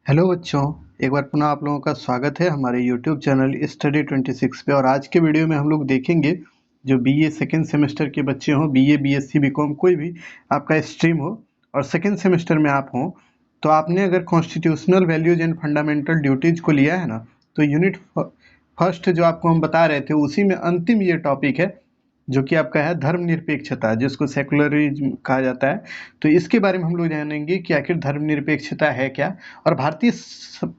Hello बच्चों, एक बार पुनः आप लोगों का स्वागत है हमारे यूट्यूब चैनल स्टडी 26 पे। और आज के वीडियो में हम लोग देखेंगे जो बीए सेकेंड सेमेस्टर के बच्चे हों, बीए बीएससी बीकॉम कोई भी आपका स्ट्रीम हो और सेकेंड सेमेस्टर में आप हों, तो आपने अगर constitutional values and fundamental duties को लिया है ना, तो यूनिट फर्स्ट जो आपको हम बता रहे थे उसी में अंतिम ये टॉपिक है जो कि आपका है धर्मनिरपेक्षता, जिसको सेकुलरिज्म कहा जाता है। तो इसके बारे में हम लोग जानेंगे कि आखिर धर्मनिरपेक्षता है क्या और भारतीय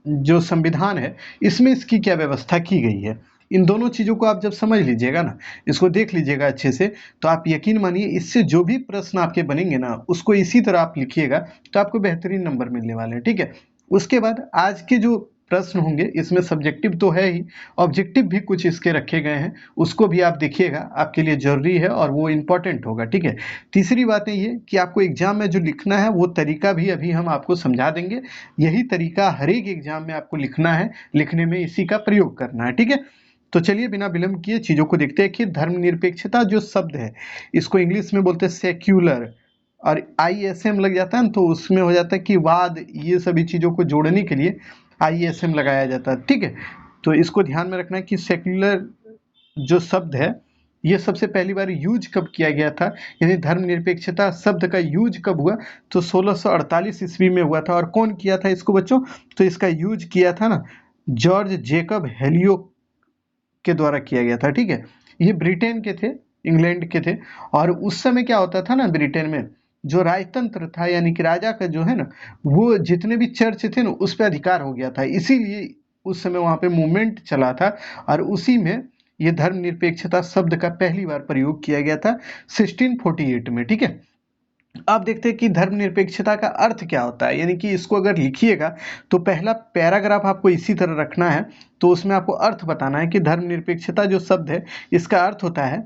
जो संविधान है इसमें इसकी क्या व्यवस्था की गई है। इन दोनों चीज़ों को आप जब समझ लीजिएगा ना, इसको देख लीजिएगा अच्छे से, तो आप यकीन मानिए इससे जो भी प्रश्न आपके बनेंगे ना उसको इसी तरह आप लिखिएगा तो आपको बेहतरीन नंबर मिलने वाले हैं। ठीक है, उसके बाद आज के जो प्रश्न होंगे इसमें सब्जेक्टिव तो है ही, ऑब्जेक्टिव भी कुछ इसके रखे गए हैं, उसको भी आप देखिएगा, आपके लिए जरूरी है और वो इम्पोर्टेंट होगा। ठीक है, तीसरी बात है ये कि आपको एग्जाम में जो लिखना है वो तरीका भी अभी हम आपको समझा देंगे। यही तरीका हर एक एग्जाम में आपको लिखना है, लिखने में इसी का प्रयोग करना है। ठीक है, तो चलिए बिना विलंब किए चीजों को देखते हैं कि धर्मनिरपेक्षता जो शब्द है इसको इंग्लिश में बोलते हैं सेक्युलर, और आईएसएम लग जाता है ना तो उसमें हो जाता है कि वाद, ये सभी चीजों को जोड़ने के लिए आईएसएम लगाया जाता है। ठीक है, तो इसको ध्यान में रखना है कि सेक्युलर जो शब्द है ये सबसे पहली बार यूज कब किया गया था, यानी धर्मनिरपेक्षता शब्द का यूज कब हुआ, तो 1648 ईस्वी में हुआ था। और कौन किया था इसको बच्चों, तो इसका यूज किया था ना जॉर्ज जेकब हेलियो के द्वारा किया गया था। ठीक है, ये ब्रिटेन के थे, इंग्लैंड के थे। और उस समय क्या होता था ना, ब्रिटेन में जो राजतंत्र था यानी कि राजा का जो है ना, वो जितने भी चर्च थे ना उस पर अधिकार हो गया था, इसीलिए उस समय वहां पे मूवमेंट चला था और उसी में ये धर्मनिरपेक्षता शब्द का पहली बार प्रयोग किया गया था 1648 में। ठीक है, अब देखते हैं कि धर्मनिरपेक्षता का अर्थ क्या होता है, यानी कि इसको अगर लिखिएगा तो पहला पैराग्राफ आपको इसी तरह रखना है, तो उसमें आपको अर्थ बताना है कि धर्मनिरपेक्षता जो शब्द है इसका अर्थ होता है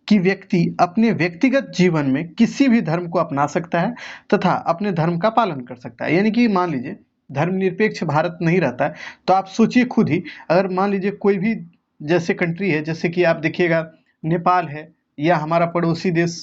कि व्यक्ति अपने व्यक्तिगत जीवन में किसी भी धर्म को अपना सकता है तथा अपने धर्म का पालन कर सकता है। यानी कि मान लीजिए धर्मनिरपेक्ष भारत नहीं रहता है तो आप सोचिए खुद ही, अगर मान लीजिए कोई भी जैसे कंट्री है, जैसे कि आप देखिएगा नेपाल है या हमारा पड़ोसी देश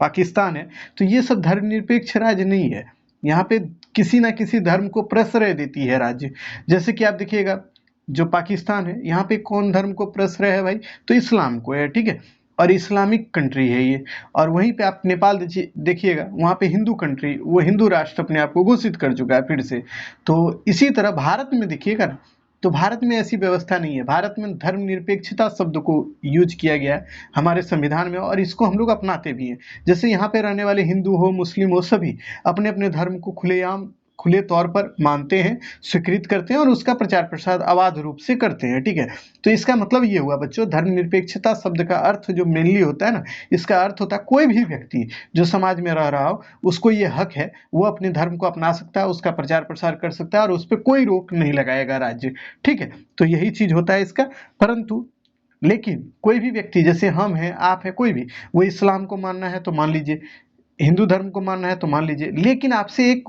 पाकिस्तान है, तो ये सब धर्मनिरपेक्ष राज्य नहीं है। यहाँ पे किसी ना किसी धर्म को प्रश्रय देती है राज्य। जैसे कि आप देखिएगा जो पाकिस्तान है यहाँ पे कौन धर्म को प्रश्रय है भाई, तो इस्लाम को है। ठीक है, और इस्लामिक कंट्री है ये। और वहीं पे आप नेपाल देखिएगा वहाँ पे हिंदू कंट्री, वो हिंदू राष्ट्र अपने आप को घोषित कर चुका है फिर से। तो इसी तरह भारत में देखिएगा ना, तो भारत में ऐसी व्यवस्था नहीं है। भारत में धर्मनिरपेक्षता शब्द को यूज किया गया है हमारे संविधान में और इसको हम लोग अपनाते भी हैं। जैसे यहाँ पे रहने वाले हिंदू हो मुस्लिम हो सभी अपने अपने धर्म को खुलेआम खुले तौर पर मानते हैं, स्वीकृत करते हैं और उसका प्रचार प्रसार अबाध रूप से करते हैं। ठीक है, तो इसका मतलब ये हुआ बच्चों, धर्मनिरपेक्षता शब्द का अर्थ जो मेनली होता है ना, इसका अर्थ होता है कोई भी व्यक्ति जो समाज में रह रहा हो उसको ये हक है, वो अपने धर्म को अपना सकता है, उसका प्रचार प्रसार कर सकता है और उस पर कोई रोक नहीं लगाएगा राज्य। ठीक है, तो यही चीज होता है इसका। परंतु लेकिन कोई भी व्यक्ति, जैसे हम हैं आप हैं कोई भी, वो इस्लाम को मानना है तो मान लीजिए, हिंदू धर्म को मानना है तो मान लीजिए, लेकिन आपसे एक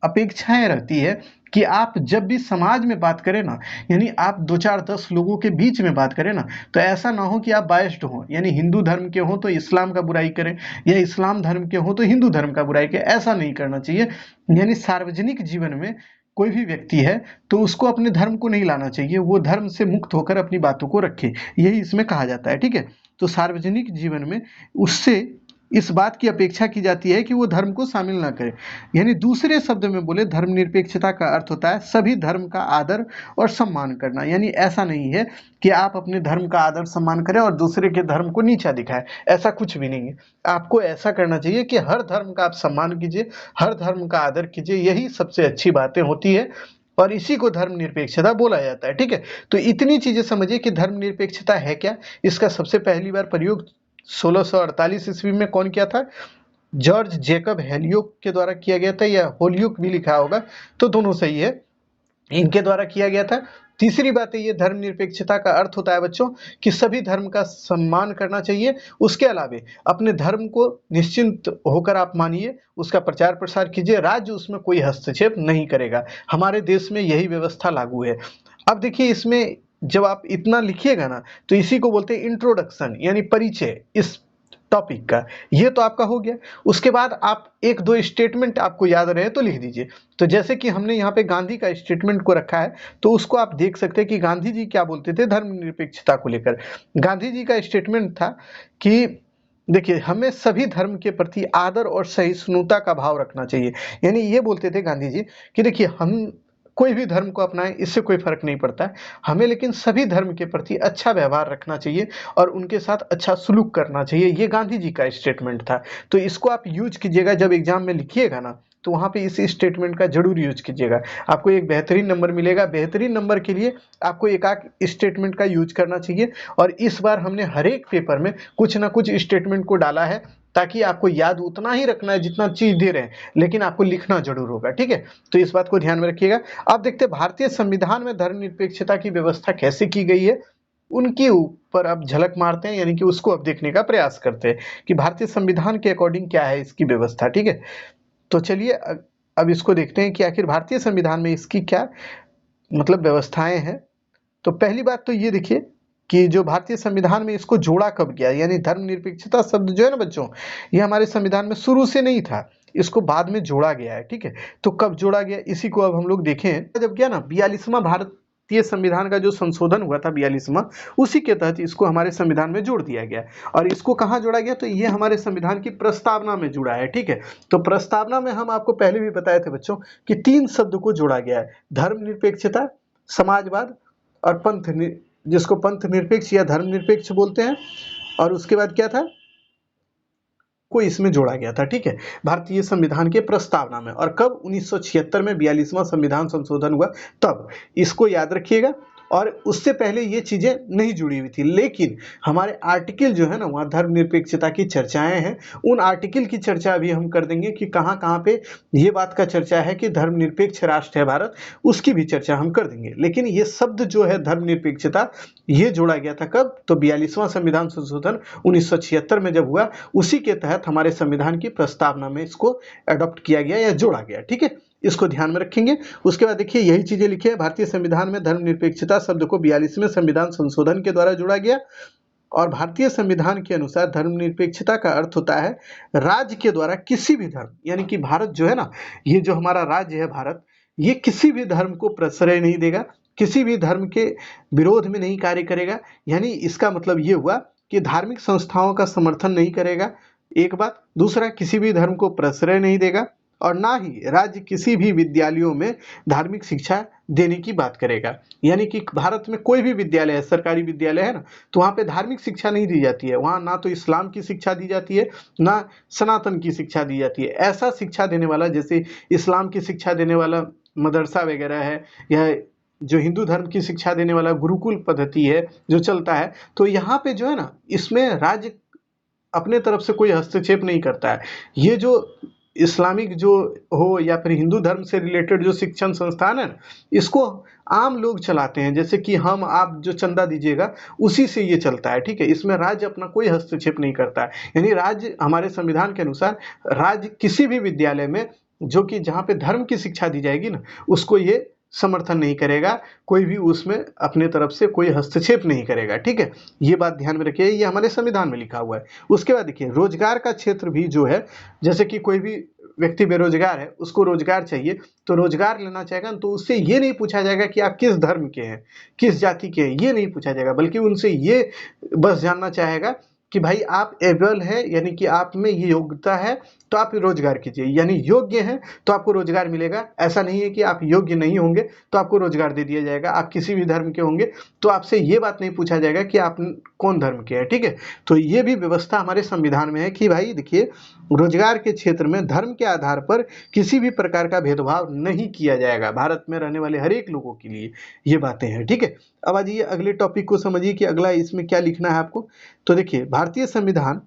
अपेक्षाएं रहती है कि आप जब भी समाज में बात करें ना, यानी आप 2 4 10 लोगों के बीच में बात करें ना, तो ऐसा ना हो कि आप बायस्ड हो, यानी हिंदू धर्म के हो तो इस्लाम का बुराई करें या इस्लाम धर्म के हो तो हिंदू धर्म का बुराई करें, ऐसा नहीं करना चाहिए। यानी सार्वजनिक जीवन में कोई भी व्यक्ति है तो उसको अपने धर्म को नहीं लाना चाहिए, वो धर्म से मुक्त होकर अपनी बातों को रखे, यही इसमें कहा जाता है। ठीक है, तो सार्वजनिक जीवन में उससे इस बात की अपेक्षा की जाती है कि वो धर्म को शामिल ना करे। यानी दूसरे शब्द में बोले धर्मनिरपेक्षता का अर्थ होता है सभी धर्म का आदर और सम्मान करना। यानी ऐसा नहीं है कि आप अपने धर्म का आदर सम्मान करें और दूसरे के धर्म को नीचा दिखाएं, ऐसा कुछ भी नहीं है। आपको ऐसा करना चाहिए कि हर धर्म का आप सम्मान कीजिए, हर धर्म का आदर कीजिए, यही सबसे अच्छी बातें होती है और इसी को धर्मनिरपेक्षता बोला जाता है। ठीक है, तो इतनी चीजें समझिए कि धर्मनिरपेक्षता है क्या। इसका सबसे पहली बार प्रयोग 1648 ईस्वी में कौन किया था, जॉर्ज जेकब हेलियोक के द्वारा किया गया था, या होलियोक भी लिखा होगा तो दोनों सही है, इनके द्वारा किया गया था। तीसरी बात है ये धर्मनिरपेक्षता का अर्थ होता है बच्चों कि सभी धर्म का सम्मान करना चाहिए, उसके अलावे अपने धर्म को निश्चिंत होकर आप मानिए, उसका प्रचार प्रसार कीजिए, राज्य उसमें कोई हस्तक्षेप नहीं करेगा। हमारे देश में यही व्यवस्था लागू है। अब देखिए इसमें जब आप इतना लिखिएगा ना तो इसी को बोलते हैं इंट्रोडक्शन, यानी परिचय। इस टॉपिक का। ये तो आपका हो गया। उसके बाद आप एक दो स्टेटमेंट आपको याद रहे तो लिख दीजिए। तो जैसे कि हमने यहाँ पे गांधी का स्टेटमेंट को रखा है, तो उसको आप देख सकते हैं कि गांधी जी क्या बोलते थे धर्मनिरपेक्षता को लेकर। गांधी जी का स्टेटमेंट था कि देखिए, हमें सभी धर्म के प्रति आदर और सहिष्णुता का भाव रखना चाहिए। यानी ये बोलते थे गांधी जी कि देखिए, हम कोई भी धर्म को अपनाएं, इससे कोई फर्क नहीं पड़ता है, हमें लेकिन सभी धर्म के प्रति अच्छा व्यवहार रखना चाहिए और उनके साथ अच्छा सलूक करना चाहिए। ये गांधी जी का स्टेटमेंट था। तो इसको आप यूज कीजिएगा, जब एग्जाम में लिखिएगा ना, तो वहाँ पे इस स्टेटमेंट का जरूर यूज कीजिएगा। आपको एक बेहतरीन नंबर मिलेगा। बेहतरीन नंबर के लिए आपको एक आध स्टेटमेंट का यूज करना चाहिए। और इस बार हमने हर एक पेपर में कुछ ना कुछ स्टेटमेंट को डाला है, ताकि आपको याद उतना ही रखना है जितना चीज दे रहे हैं, लेकिन आपको लिखना जरूर होगा। ठीक है, तो इस बात को ध्यान में रखिएगा। अब देखते हैं भारतीय संविधान में धर्मनिरपेक्षता की व्यवस्था कैसे की गई है, उनके ऊपर अब झलक मारते हैं, यानी कि उसको अब देखने का प्रयास करते हैं कि भारतीय संविधान के अकॉर्डिंग क्या है इसकी व्यवस्था। ठीक है, तो चलिए अब इसको देखते हैं कि आखिर भारतीय संविधान में इसकी क्या मतलब व्यवस्थाएं हैं। तो पहली बात तो ये देखिए कि जो भारतीय संविधान में इसको जोड़ा कब गया, यानी धर्मनिरपेक्षता शब्द जो है ना बच्चों, ये हमारे संविधान में शुरू से नहीं था, इसको बाद में जोड़ा गया है। ठीक है, तो कब जोड़ा गया इसी को अब हम लोग देखें। जब गया ना 42वां भारतीय संविधान का जो संशोधन हुआ था 42वां, उसी के तहत इसको हमारे संविधान में जोड़ दिया गया। और इसको कहाँ जोड़ा गया, तो ये हमारे संविधान की प्रस्तावना में जुड़ा है। ठीक है, तो प्रस्तावना में हम आपको पहले भी बताए थे बच्चों कि 3 शब्द को जोड़ा गया है, धर्मनिरपेक्षता, समाजवाद और जिसको पंथ निरपेक्ष या धर्मनिरपेक्ष बोलते हैं। और उसके बाद क्या था, को इसमें जोड़ा गया था। ठीक है, भारतीय संविधान के प्रस्तावना में। और कब, 1976 में 42वां संविधान संशोधन हुआ तब। इसको याद रखिएगा। और उससे पहले ये चीजें नहीं जुड़ी हुई थी, लेकिन हमारे आर्टिकल जो है ना, वहाँ धर्मनिरपेक्षता की चर्चाएं हैं। उन आर्टिकल की चर्चा अभी हम कर देंगे कि कहाँ कहाँ पे ये बात का चर्चा है कि धर्मनिरपेक्ष राष्ट्र है भारत, उसकी भी चर्चा हम कर देंगे। लेकिन ये शब्द जो है धर्मनिरपेक्षता, ये जोड़ा गया था कब, तो 42वां संविधान संशोधन 1976 में जब हुआ, उसी के तहत हमारे संविधान की प्रस्तावना में इसको अडॉप्ट किया गया या जोड़ा गया। ठीक है, इसको ध्यान में रखेंगे। उसके बाद देखिए यही चीजें लिखी है, भारतीय संविधान में धर्मनिरपेक्षता शब्द को 42वें संविधान संशोधन के द्वारा जोड़ा गया। और भारतीय संविधान के अनुसार धर्मनिरपेक्षता का अर्थ होता है राज्य के द्वारा किसी भी धर्म, यानी कि भारत जो है ना, ये जो हमारा राज्य है भारत, ये किसी भी धर्म को प्रश्रय नहीं देगा, किसी भी धर्म के विरोध में नहीं कार्य करेगा। यानी इसका मतलब ये हुआ कि धार्मिक संस्थाओं का समर्थन नहीं करेगा, एक बात। दूसरा, किसी भी धर्म को प्रश्रय नहीं देगा। और ना ही राज्य किसी भी विद्यालयों में धार्मिक शिक्षा देने की बात करेगा। यानी कि भारत में कोई भी विद्यालय है, सरकारी विद्यालय है ना, तो वहाँ पे धार्मिक शिक्षा नहीं दी जाती है। वहाँ ना तो इस्लाम की शिक्षा दी जाती है, ना सनातन की शिक्षा दी जाती है। ऐसा शिक्षा देने वाला, जैसे इस्लाम की शिक्षा देने वाला मदरसा वगैरह है, या जो हिंदू धर्म की शिक्षा देने वाला गुरुकुल पद्धति है जो चलता है, तो यहाँ पे जो है ना, इसमें राज्य अपने तरफ से कोई हस्तक्षेप नहीं करता है। ये जो इस्लामिक जो हो या फिर हिंदू धर्म से रिलेटेड जो शिक्षण संस्थान है ना, इसको आम लोग चलाते हैं। जैसे कि हम आप जो चंदा दीजिएगा उसी से ये चलता है। ठीक है, इसमें राज्य अपना कोई हस्तक्षेप नहीं करता है। यानी राज्य हमारे संविधान के अनुसार, राज्य किसी भी विद्यालय में जो कि जहाँ पे धर्म की शिक्षा दी जाएगी ना, उसको ये समर्थन नहीं करेगा, कोई भी उसमें अपने तरफ से कोई हस्तक्षेप नहीं करेगा। ठीक है, ये बात ध्यान में रखिए, ये हमारे संविधान में लिखा हुआ है। उसके बाद देखिए, रोजगार का क्षेत्र भी जो है, जैसे कि कोई भी व्यक्ति बेरोजगार है, उसको रोजगार चाहिए, तो रोजगार लेना चाहेगा तो उससे ये नहीं पूछा जाएगा कि आप किस धर्म के हैं, किस जाति के हैं, ये नहीं पूछा जाएगा, बल्कि उनसे ये बस जानना चाहेगा कि भाई आप एबल है, यानी कि आप में ये योग्यता है, तो आप रोजगार कीजिए। यानी योग्य हैं तो आपको रोजगार मिलेगा। ऐसा नहीं है कि आप योग्य नहीं होंगे तो आपको रोजगार दे दिया जाएगा। आप किसी भी धर्म के होंगे तो आपसे ये बात नहीं पूछा जाएगा कि आप कौन धर्म के हैं। ठीक है, तो ये भी व्यवस्था हमारे संविधान में है कि भाई देखिए, रोजगार के क्षेत्र में धर्म के आधार पर किसी भी प्रकार का भेदभाव नहीं किया जाएगा, भारत में रहने वाले हर एक लोगों के लिए ये बातें हैं। ठीक है, अब आइए अगले टॉपिक को समझिए कि अगला इसमें क्या लिखना है आपको। तो देखिए, भारतीय संविधान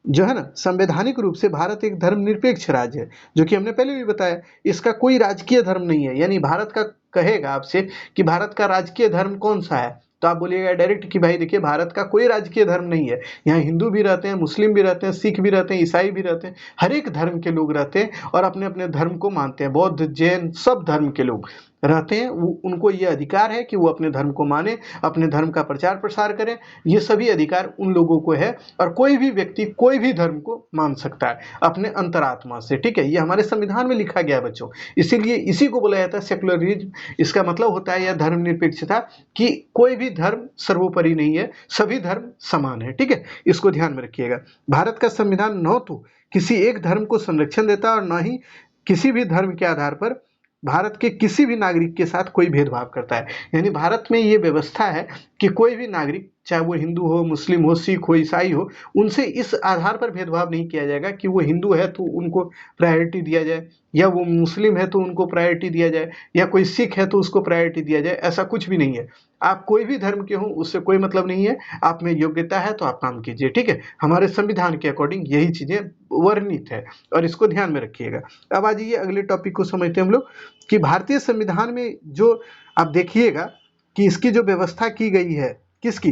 जो है ना, संवैधानिक रूप से भारत एक धर्मनिरपेक्ष राज्य है, जो कि हमने पहले भी बताया। इसका कोई राजकीय धर्म नहीं है। यानी भारत का कहेगा आपसे कि भारत का राजकीय धर्म कौन सा है, तो आप बोलिएगा डायरेक्ट कि भाई देखिए, भारत का कोई राजकीय धर्म नहीं है। यहाँ हिंदू भी रहते हैं, मुस्लिम भी रहते हैं, सिख भी रहते हैं, ईसाई भी रहते हैं, हर एक धर्म के लोग रहते हैं और अपने अपने धर्म को मानते हैं। बौद्ध, जैन, सब धर्म के लोग रहते हैं उनको ये अधिकार है कि वो अपने धर्म को माने, अपने धर्म का प्रचार प्रसार करें। ये सभी अधिकार उन लोगों को है और कोई भी व्यक्ति कोई भी धर्म को मान सकता है अपने अंतरात्मा से, ठीक है। ये हमारे संविधान में लिखा गया है बच्चों, इसीलिए इसी को बोला जाता है सेकुलरिज्म। इसका मतलब होता है यह धर्मनिरपेक्षता, कि कोई भी धर्म सर्वोपरि नहीं है, सभी धर्म समान है, ठीक है। इसको ध्यान में रखिएगा। भारत का संविधान न तो किसी एक धर्म को संरक्षण देता है और न ही किसी भी धर्म के आधार पर भारत के किसी भी नागरिक के साथ कोई भेदभाव करता है। यानी भारत में ये व्यवस्था है कि कोई भी नागरिक, चाहे वो हिंदू हो, मुस्लिम हो, सिख हो, ईसाई हो, उनसे इस आधार पर भेदभाव नहीं किया जाएगा कि वो हिंदू है तो उनको प्रायोरिटी दिया जाए, या वो मुस्लिम है तो उनको प्रायोरिटी दिया जाए, या कोई सिख है तो उसको प्रायोरिटी दिया जाए। ऐसा कुछ भी नहीं है। आप कोई भी धर्म के हो उससे कोई मतलब नहीं है, आप में योग्यता है तो आप काम कीजिए, ठीक है। हमारे संविधान के अकॉर्डिंग यही चीजें वर्णित है और इसको ध्यान में रखिएगा। अब आ जाइए अगले टॉपिक को समझते हैं हम लोग, कि भारतीय संविधान में जो आप देखिएगा कि इसकी जो व्यवस्था की गई है, किसकी,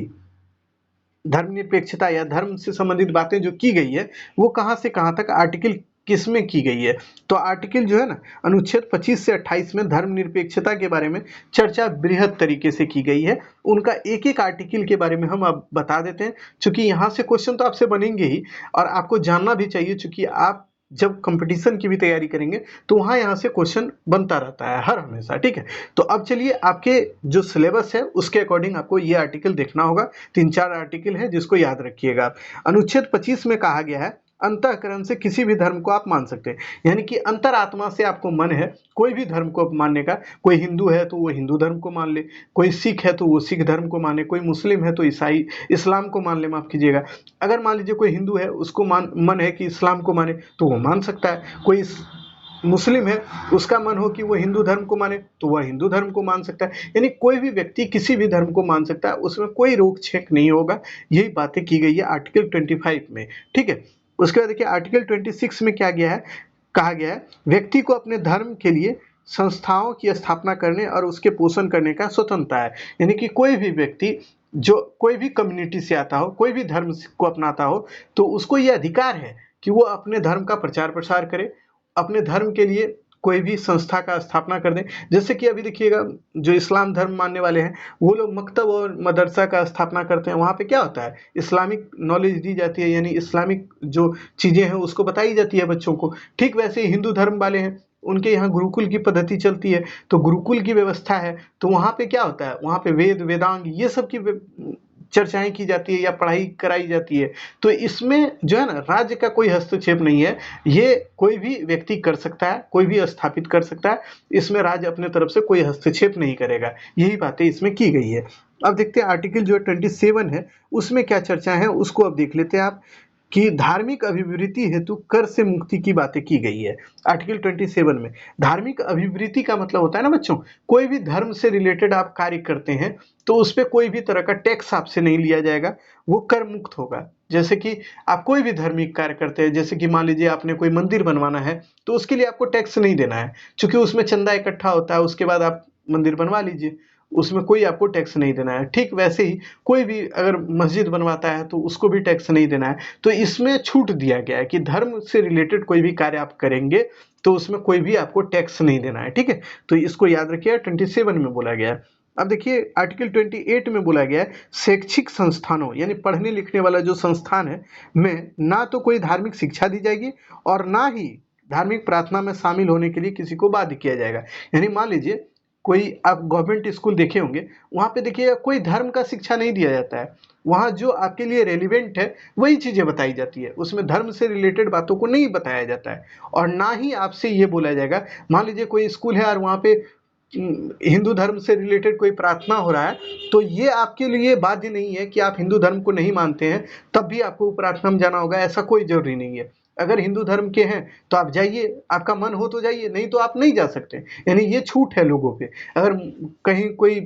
धर्मनिरपेक्षता या धर्म से संबंधित बातें जो की गई है, वो कहां से कहां तक, आर्टिकल किस में की गई है। तो आर्टिकल जो है ना, अनुच्छेद 25 से 28 में धर्मनिरपेक्षता के बारे में चर्चा बृहद तरीके से की गई है। उनका एक एक आर्टिकल के बारे में हम अब बता देते हैं, क्योंकि यहाँ से क्वेश्चन तो आपसे बनेंगे ही और आपको जानना भी चाहिए, क्योंकि आप जब कंपटीशन की भी तैयारी करेंगे तो वहाँ यहाँ से क्वेश्चन बनता रहता है हर हमेशा, ठीक है। तो अब चलिए आपके जो सिलेबस है उसके अकॉर्डिंग आपको ये आर्टिकल देखना होगा। 3-4 आर्टिकल है जिसको याद रखिएगा आप। अनुच्छेद 25 में कहा गया है, अंतःकरण से किसी भी धर्म को आप मान सकते हैं, यानी कि अंतरात्मा से आपको मन है कोई भी धर्म को मानने का। कोई हिंदू है तो वो हिंदू धर्म को मान ले, कोई सिख है तो वो सिख धर्म को माने, कोई मुस्लिम है तो ईसाई इस्लाम को मान ले, माफ कीजिएगा। अगर मान लीजिए कोई हिंदू है उसको मन है कि इस्लाम को माने तो वो मान सकता है। कोई मुस्लिम है उसका मन हो कि वो हिंदू धर्म को माने तो वह हिंदू धर्म को मान सकता है। यानी कोई भी व्यक्ति किसी भी धर्म को मान सकता है, उसमें कोई रोक छेक नहीं होगा। यही बातें की गई है आर्टिकल 25 में, ठीक है। उसके बाद देखिए आर्टिकल 26 में क्या गया है, कहा गया है व्यक्ति को अपने धर्म के लिए संस्थाओं की स्थापना करने और उसके पोषण करने का स्वतंत्रता है। यानी कि कोई भी व्यक्ति जो कोई भी कम्युनिटी से आता हो, कोई भी धर्म को अपनाता हो, तो उसको ये अधिकार है कि वो अपने धर्म का प्रचार प्रसार करे, अपने धर्म के लिए कोई भी संस्था का स्थापना कर दें। जैसे कि अभी देखिएगा जो इस्लाम धर्म मानने वाले हैं वो लोग मकतब और मदरसा का स्थापना करते हैं। वहाँ पे क्या होता है, इस्लामिक नॉलेज दी जाती है, यानी इस्लामिक जो चीज़ें हैं उसको बताई जाती है बच्चों को। ठीक वैसे ही हिंदू धर्म वाले हैं, उनके यहाँ गुरुकुल की पद्धति चलती है, तो गुरुकुल की व्यवस्था है। तो वहाँ पे क्या होता है, वहाँ पे वेद वेदांग ये सब की चर्चाएं की जाती है या पढ़ाई कराई जाती है। तो इसमें जो है ना, राज्य का कोई हस्तक्षेप नहीं है, ये कोई भी व्यक्ति कर सकता है, कोई भी स्थापित कर सकता है। इसमें राज्य अपने तरफ से कोई हस्तक्षेप नहीं करेगा। यही बातें इसमें की गई है। अब देखते हैं आर्टिकल जो 27 है उसमें क्या चर्चा है, उसको अब देख लेते हैं आप, कि धार्मिक अभिवृत्ति हेतु कर से मुक्ति की बातें की गई है। आर्टिकल 27 में धार्मिक अभिवृत्ति का मतलब होता है ना बच्चों, कोई भी धर्म से रिलेटेड आप कार्य करते हैं तो उस पर कोई भी तरह का टैक्स आपसे नहीं लिया जाएगा, वो कर मुक्त होगा। जैसे कि आप कोई भी धार्मिक कार्य करते हैं, जैसे कि मान लीजिए आपने कोई मंदिर बनवाना है तो उसके लिए आपको टैक्स नहीं देना है, क्योंकि उसमें चंदा इकट्ठा होता है, उसके बाद आप मंदिर बनवा लीजिए, उसमें कोई आपको टैक्स नहीं देना है। ठीक वैसे ही कोई भी अगर मस्जिद बनवाता है तो उसको भी टैक्स नहीं देना है। तो इसमें छूट दिया गया है कि धर्म से रिलेटेड कोई भी कार्य आप करेंगे तो उसमें कोई भी आपको टैक्स नहीं देना है, ठीक है। तो इसको याद रखिए, 27 में बोला गया है। अब देखिए आर्टिकल 28 में बोला गया है, शैक्षिक संस्थानों यानी पढ़ने लिखने वाला जो संस्थान है में ना तो कोई धार्मिक शिक्षा दी जाएगी और ना ही धार्मिक प्रार्थना में शामिल होने के लिए किसी को बाध्य किया जाएगा। यानी मान लीजिए कोई आप गवर्नमेंट स्कूल देखे होंगे, वहाँ पे देखिए कोई धर्म का शिक्षा नहीं दिया जाता है। वहाँ जो आपके लिए रेलिवेंट है वही चीज़ें बताई जाती है, उसमें धर्म से रिलेटेड बातों को नहीं बताया जाता है। और ना ही आपसे ये बोला जाएगा, मान लीजिए कोई स्कूल है और वहाँ पे हिंदू धर्म से रिलेटेड कोई प्रार्थना हो रहा है, तो ये आपके लिए बाध्य नहीं है कि आप हिंदू धर्म को नहीं मानते हैं तब भी आपको प्रार्थना में जाना होगा, ऐसा कोई जरूरी नहीं है। अगर हिंदू धर्म के हैं तो आप जाइए, आपका मन हो तो जाइए, नहीं तो आप नहीं जा सकते। यानी ये छूट है लोगों पे। अगर कहीं कोई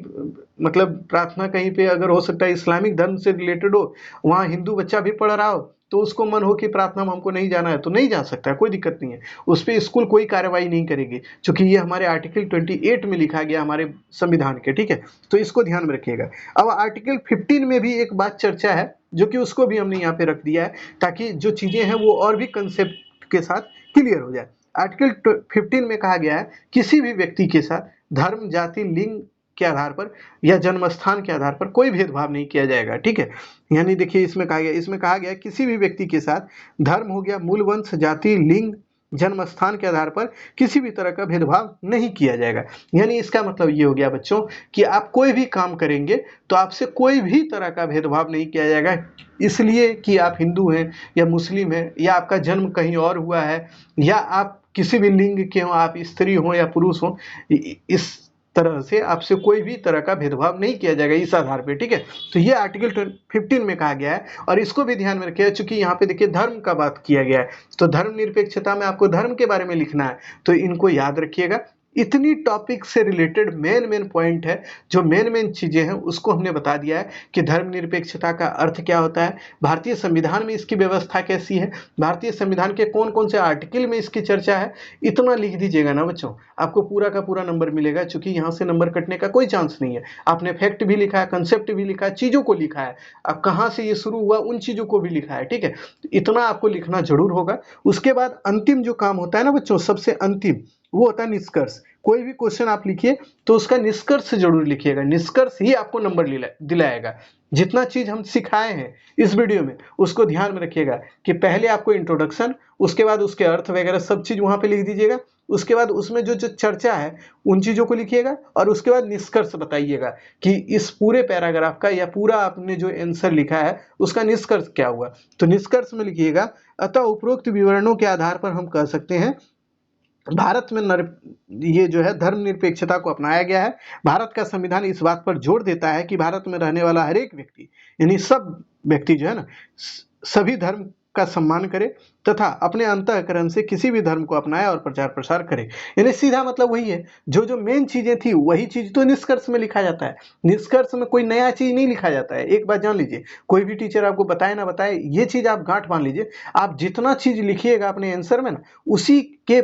मतलब प्रार्थना कहीं पे अगर हो सकता है इस्लामिक धर्म से रिलेटेड हो, वहाँ हिंदू बच्चा भी पढ़ रहा हो, तो उसको मन हो कि प्रार्थना में हमको नहीं जाना है तो नहीं जा सकता है, कोई दिक्कत नहीं है। उस पर स्कूल कोई कार्रवाई नहीं करेगी, क्योंकि ये हमारे आर्टिकल 28 में लिखा गया हमारे संविधान के, ठीक है। तो इसको ध्यान में रखिएगा। अब आर्टिकल 15 में भी एक बात चर्चा है, जो कि उसको भी हमने यहाँ पे रख दिया है ताकि जो चीजें हैं वो और भी कंसेप्ट के साथ क्लियर हो जाए। आर्टिकल 15 में कहा गया है, किसी भी व्यक्ति के साथ धर्म, जाति, लिंग के आधार पर या जन्म स्थान के आधार पर कोई भेदभाव नहीं किया जाएगा, ठीक है। यानी देखिए इसमें कहा गया किसी भी व्यक्ति के साथ धर्म हो गया, मूल वंश, जाति, लिंग, जन्म स्थान के आधार पर किसी भी तरह का भेदभाव नहीं किया जाएगा। यानी इसका मतलब ये हो गया बच्चों कि आप कोई भी काम करेंगे तो आपसे कोई भी तरह का भेदभाव नहीं किया जाएगा, इसलिए कि आप हिंदू हैं या मुस्लिम हैं या आपका जन्म कहीं और हुआ है या आप किसी भी लिंग के हो, आप स्त्री हो या पुरुष हो, इस तरह से आपसे कोई भी तरह का भेदभाव नहीं किया जाएगा इस आधार पे, ठीक है। तो ये आर्टिकल 15 में कहा गया है और इसको भी ध्यान में रखिएगा, चूंकि यहाँ पे देखिए धर्म का बात किया गया है, तो धर्मनिरपेक्षता में आपको धर्म के बारे में लिखना है, तो इनको याद रखिएगा। इतनी टॉपिक से रिलेटेड मेन पॉइंट है, जो मेन चीजें हैं उसको हमने बता दिया है कि धर्मनिरपेक्षता का अर्थ क्या होता है, भारतीय संविधान में इसकी व्यवस्था कैसी है, भारतीय संविधान के कौन कौन से आर्टिकल में इसकी चर्चा है। इतना लिख दीजिएगा ना बच्चों, आपको पूरा का पूरा नंबर मिलेगा, क्योंकि यहाँ से नंबर कटने का कोई चांस नहीं है। आपने फैक्ट भी लिखा है, कंसेप्ट भी लिखा है, चीजों को लिखा है, अब कहाँ से ये शुरू हुआ उन चीजों को भी लिखा है, ठीक है। इतना आपको लिखना जरूर होगा। उसके बाद अंतिम जो काम होता है ना बच्चों, सबसे अंतिम वो होता है निष्कर्ष। कोई भी क्वेश्चन आप लिखिए तो उसका निष्कर्ष जरूर लिखिएगा, निष्कर्ष ही आपको नंबर दिलाएगा। जितना चीज हम सिखाए हैं इस वीडियो में उसको ध्यान में रखिएगा कि पहले आपको इंट्रोडक्शन, उसके बाद उसके अर्थ वगैरह सब चीज वहां पे लिख दीजिएगा, उसके बाद उसमें जो जो चर्चा है उन चीजों को लिखिएगा और उसके बाद निष्कर्ष बताइएगा कि इस पूरे पैराग्राफ का या पूरा आपने जो आंसर लिखा है उसका निष्कर्ष क्या हुआ। तो निष्कर्ष में लिखिएगा, अतः उपरोक्त विवरणों के आधार पर हम कह सकते हैं भारत में ये जो है धर्मनिरपेक्षता को अपनाया गया है। भारत का संविधान इस बात पर जोर देता है कि भारत में रहने वाला हर एक व्यक्ति, यानी सब व्यक्ति जो है ना, सभी धर्म का सम्मान करे तथा अपने अंतःकरण से किसी भी धर्म को अपनाए और प्रचार प्रसार करे। यानी सीधा मतलब वही है, जो जो मेन चीजें थी वही चीज तो निष्कर्ष में लिखा जाता है। निष्कर्ष में कोई नया चीज नहीं लिखा जाता है। एक बात जान लीजिए, कोई भी टीचर आपको बताए ना बताए, ये चीज आप गांठ बांध लीजिए, आप जितना चीज लिखिएगा अपने आंसर में ना, उसी के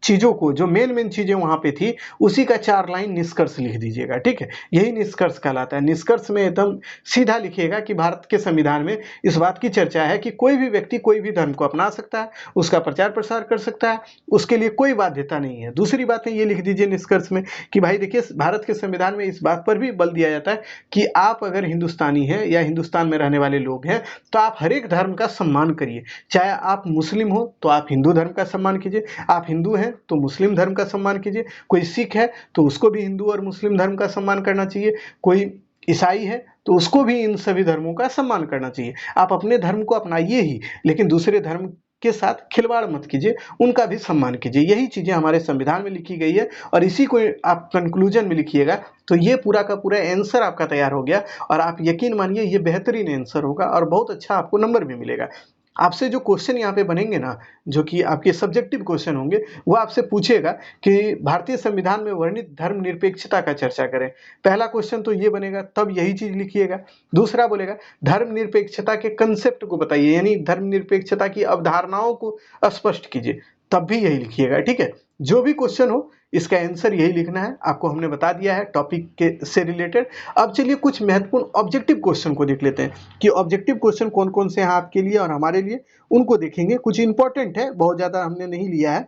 चीजों को, जो मेन चीजें वहां पे थी उसी का 4 लाइन निष्कर्ष लिख दीजिएगा, ठीक है। यही निष्कर्ष कहलाता है। निष्कर्ष में एकदम सीधा लिखिएगा कि भारत के संविधान में इस बात की चर्चा है कि कोई भी व्यक्ति कोई भी धर्म को अपना सकता है, उसका प्रचार प्रसार कर सकता है, उसके लिए कोई बाध्यता नहीं है। दूसरी बात है, ये लिख दीजिए निष्कर्ष में कि भाई देखिए, भारत के संविधान में इस बात पर भी बल दिया जाता है कि आप अगर हिंदुस्तानी हैं या हिंदुस्तान में रहने वाले लोग हैं तो आप हर एक धर्म का सम्मान करिए। चाहे आप मुस्लिम हो तो आप हिंदू धर्म का सम्मान कीजिए, आप हिंदू हैं तो मुस्लिम धर्म का सम्मान कीजिए, कोई सिख है तो उसको भी हिंदू और मुस्लिम धर्म का सम्मान करना चाहिए, कोई ईसाई है तो उसको भी इन सभी धर्मों का सम्मान करना चाहिए। आप अपने धर्म को अपनाइए ही, लेकिन दूसरे धर्म के साथ खिलवाड़ मत कीजिए, उनका भी सम्मान कीजिए। यही चीजें हमारे संविधान में लिखी गई है और इसी को आप कंक्लूजन में लिखिएगा तो ये पूरा का पूरा आंसर आपका तैयार हो गया। और आप यकीन मानिए ये बेहतरीन आंसर होगा और बहुत अच्छा आपको नंबर भी मिलेगा। आपसे जो क्वेश्चन यहाँ पे बनेंगे ना, जो कि आपके सब्जेक्टिव क्वेश्चन होंगे, वो आपसे पूछेगा कि भारतीय संविधान में वर्णित धर्मनिरपेक्षता का चर्चा करें। पहला क्वेश्चन तो ये बनेगा, तब यही चीज लिखिएगा। दूसरा बोलेगा धर्मनिरपेक्षता के कंसेप्ट को बताइए, यानी धर्मनिरपेक्षता की अवधारणाओं को स्पष्ट कीजिए, तब भी यही लिखिएगा, ठीक है। जो भी क्वेश्चन हो इसका आंसर यही लिखना है। आपको हमने बता दिया है टॉपिक के से रिलेटेड। अब चलिए कुछ महत्वपूर्ण ऑब्जेक्टिव क्वेश्चन को देख लेते हैं कि ऑब्जेक्टिव क्वेश्चन कौन कौन से हैं आपके लिए और हमारे लिए, उनको देखेंगे। कुछ इंपॉर्टेंट है, बहुत ज्यादा हमने नहीं लिया है,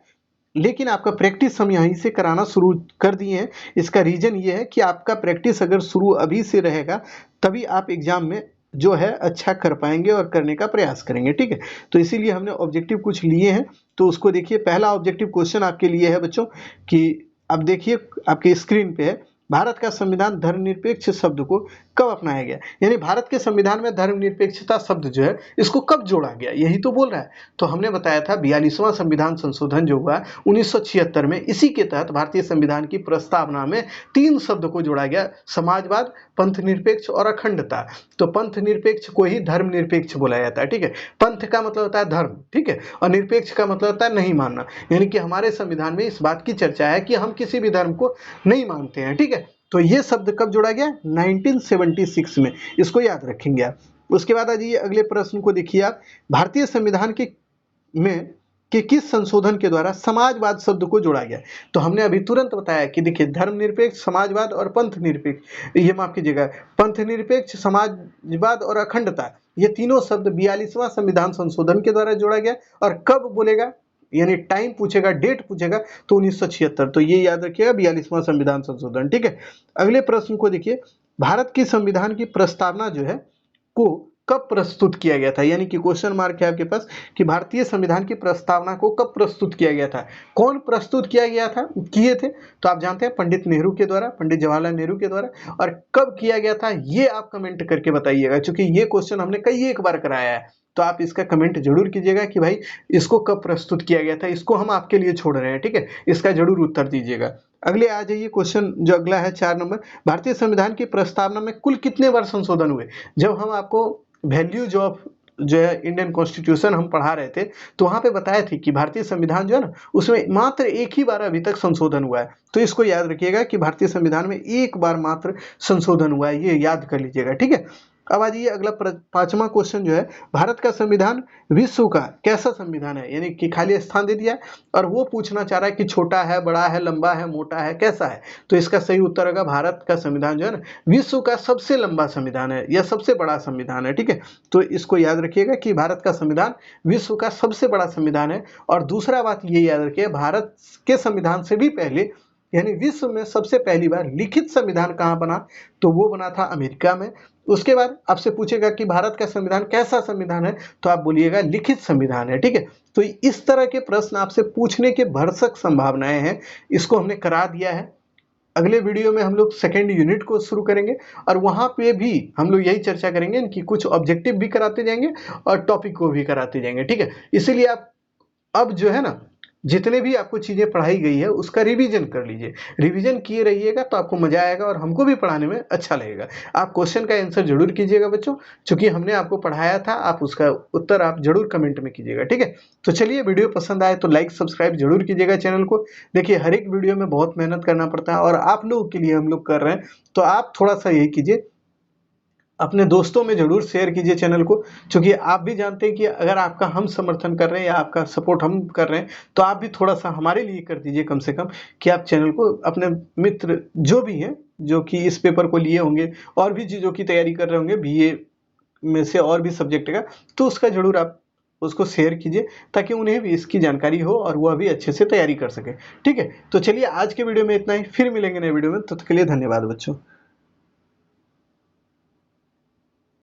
लेकिन आपका प्रैक्टिस हम यहीं से कराना शुरू कर दिए हैं। इसका रीजन ये है कि आपका प्रैक्टिस अगर शुरू अभी से रहेगा तभी आप एग्जाम में जो है अच्छा कर पाएंगे और करने का प्रयास करेंगे, ठीक है। तो इसीलिए हमने ऑब्जेक्टिव कुछ लिए हैं, तो उसको देखिए। पहला ऑब्जेक्टिव क्वेश्चन आपके लिए है बच्चों कि अब देखिए आपके स्क्रीन पे है, भारत का संविधान धर्मनिरपेक्ष शब्द को कब अपनाया गया। यानी भारत के संविधान में धर्मनिरपेक्षता शब्द जो है इसको कब जोड़ा गया, यही तो बोल रहा है। तो हमने बताया था 42वां संविधान संशोधन जो हुआ 1976 में, इसी के तहत भारतीय संविधान की प्रस्तावना में 3 शब्द को जोड़ा गया, समाजवाद, पंथ निरपेक्ष और अखंडता। तो पंथ निरपेक्ष को ही धर्मनिरपेक्ष बोला जाता है, ठीक है। पंथ का मतलब होता है धर्म, ठीक है, और निरपेक्ष का मतलब होता है नहीं मानना। यानी कि हमारे संविधान में इस बात की चर्चा है कि हम किसी भी धर्म को नहीं मानते हैं, ठीक है। तो ये शब्द कब जोड़ा गया, 1976 में, इसको याद रखेंगे आप। उसके बाद आइए अगले प्रश्न को देखिए आप, भारतीय संविधान के किस संशोधन के द्वारा समाजवाद शब्द को जोड़ा गया। तो हमने अभी तुरंत बताया कि देखिए धर्मनिरपेक्ष, समाजवाद और पंथ निरपेक्ष, ये माफ कीजिएगा, पंथ निरपेक्ष, समाजवाद और अखंडता, ये तीनों शब्द 42वां संविधान संशोधन के द्वारा जोड़ा गया। और कब बोलेगा, यानी टाइम पूछेगा, डेट पूछेगा तो 1976, तो ये याद रखिएगा 42वां संविधान संशोधन। ठीक है, अगले प्रश्न को देखिए, भारत की संविधान की प्रस्तावना जो है को कब प्रस्तुत किया गया था, यानी कि क्वेश्चन मार्क है आपके पास कि भारतीय संविधान की प्रस्तावना को कब प्रस्तुत किया गया था, कौन प्रस्तुत किया गया था, किए थे, तो आप जानते हैं पंडित नेहरू के द्वारा, पंडित जवाहरलाल नेहरू के द्वारा। और कब किया गया था ये आप कमेंट करके बताइएगा, क्योंकि ये क्वेश्चन हमने कई एक बार कराया है, तो आप इसका कमेंट जरूर कीजिएगा कि भाई इसको कब प्रस्तुत किया गया था, इसको हम आपके लिए छोड़ रहे हैं। ठीक है, इसका जरूर उत्तर दीजिएगा। अगले आ जाइए, क्वेश्चन जो अगला है 4 नंबर, भारतीय संविधान की प्रस्तावना में कुल कितने बार संशोधन हुए। जब हम आपको वैल्यूज ऑफ जो है इंडियन कॉन्स्टिट्यूशन हम पढ़ा रहे थे, तो वहां पे बताया थे कि भारतीय संविधान जो है ना, उसमें मात्र एक ही बार अभी तक संशोधन हुआ है। तो इसको याद रखिएगा कि भारतीय संविधान में एक बार मात्र संशोधन हुआ है, ये याद कर लीजिएगा। ठीक है, अब आ जाइए अगला 5वां क्वेश्चन जो है, भारत का संविधान विश्व का कैसा संविधान है, यानी कि खाली स्थान दे दिया है और वो पूछना चाह रहा है कि छोटा है, बड़ा है, लंबा है, मोटा है, कैसा है। तो इसका सही उत्तर होगा भारत का संविधान जो है ना, विश्व का सबसे लंबा संविधान है या सबसे बड़ा संविधान है। ठीक है, तो इसको याद रखिएगा कि भारत का संविधान विश्व का सबसे बड़ा संविधान है। और दूसरा बात ये याद रखिए, भारत के संविधान से भी पहले यानी विश्व में सबसे पहली बार लिखित संविधान कहाँ बना, तो वो बना था अमेरिका में। उसके बाद आपसे पूछेगा कि भारत का संविधान कैसा संविधान है, तो आप बोलिएगा लिखित संविधान है। ठीक है, तो इस तरह के प्रश्न आपसे पूछने के भरसक संभावनाएं हैं, इसको हमने करा दिया है। अगले वीडियो में हम लोग सेकेंड यूनिट को शुरू करेंगे और वहां पे भी हम लोग यही चर्चा करेंगे कि कुछ ऑब्जेक्टिव भी कराते जाएंगे और टॉपिक को भी कराते जाएंगे। ठीक है, इसीलिए आप अब जो है ना, जितने भी आपको चीजें पढ़ाई गई है उसका रिवीजन कर लीजिए, रिवीजन किए रहिएगा तो आपको मजा आएगा और हमको भी पढ़ाने में अच्छा लगेगा। आप क्वेश्चन का आंसर जरूर कीजिएगा बच्चों, क्योंकि हमने आपको पढ़ाया था, आप उसका उत्तर आप जरूर कमेंट में कीजिएगा। ठीक है, तो चलिए, वीडियो पसंद आए तो लाइक सब्सक्राइब जरूर कीजिएगा चैनल को। देखिए, हर एक वीडियो में बहुत मेहनत करना पड़ता है और आप लोगों के लिए हम लोग कर रहे हैं, तो आप थोड़ा सा यही कीजिए, अपने दोस्तों में जरूर शेयर कीजिए चैनल को, क्योंकि आप भी जानते हैं कि अगर आपका हम समर्थन कर रहे हैं या आपका सपोर्ट हम कर रहे हैं, तो आप भी थोड़ा सा हमारे लिए कर दीजिए कम से कम, कि आप चैनल को अपने मित्र जो भी हैं, जो कि इस पेपर को लिए होंगे और भी चीज़ों की तैयारी कर रहे होंगे बीए में से और भी सब्जेक्ट का, तो उसका जरूर आप उसको शेयर कीजिए, ताकि उन्हें भी इसकी जानकारी हो और वह भी अच्छे से तैयारी कर सके। ठीक है, तो चलिए, आज के वीडियो में इतना ही, फिर मिलेंगे नए वीडियो में, तब तक के लिए धन्यवाद बच्चों।